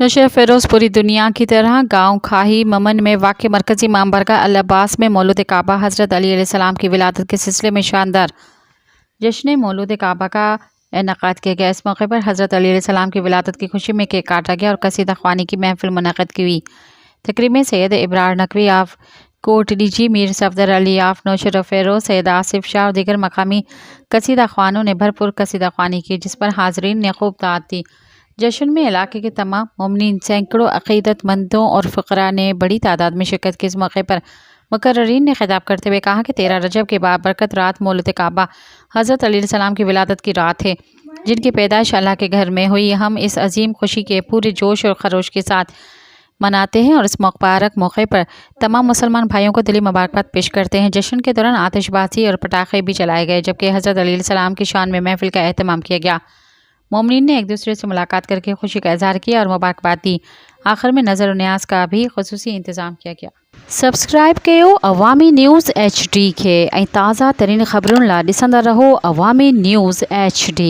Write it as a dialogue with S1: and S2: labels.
S1: नशे फ़िरोज़ पूरी दुनिया की तरह गांव खाही ममन में वाक़ मरकज़ी इमाम बरगाह अल अब्बास में मौलूद काबा हज़रत अली अलैहिस्सलाम की विलादत के सिलसिले में शानदार जश्न मौलूद काबा का इनेकाद किया गया। इस मौके पर हज़रत अली अलैहिस्सलाम की विलादत की खुशी में केक काटा गया और कसीदा ख्वानी की महफिल मुनक़्क़िद की हुई। तकरीब में सैयद इब्रार नकवी आफ कोटडीजी, मीर सफदर अली आफ नौशर फ़िरोज़, सैयद आसिफ शाह और दीगर मकामी कसीदा ख्वानों ने भरपूर कसीदा ख्वानी की, जिस पर हाज़रीन ने खूब ताअत दी। जश्न में इलाके के तमाम मोमिनीन, सैकड़ों अक़ीदतमंदों और फ़ुक़रा ने बड़ी तादाद में शिरकत की। इस मौके पर मुकर्ररीन ने खिताब करते हुए कहा कि 13 रजब के बाबरकत रात मौलूद काबा हज़रत अली अलैहिस्सलाम की विलादत की रात है, जिनकी पैदाइश अल्लाह के घर में हुई। हम इस अजीम खुशी के पूरे जोश और खरोश के साथ मनाते हैं और इस मुबारक मौके पर तमाम मुसलमान भाइयों को दिली मुबारकबाद पेश करते हैं। जश्न के दौरान आतिशबाज़ी और पटाखे भी चलाए गए, जबकि हज़रत अली अलैहिस्सलाम की शान में महफिल का एहतमाम किया गया। मोमिनीन ने एक दूसरे से मुलाकात करके खुशी का इजहार किया और मुबारकबाद दी। आखिर में नज़र और न्याज का भी ख़ुसूसी इंतज़ाम किया गया। सब्सक्राइब कयो अवामी न्यूज़ HD खे ऐं ताज़ा तरीन ख़बरुनि लाइ ॾिसंदा रहो अवामी न्यूज़ HD।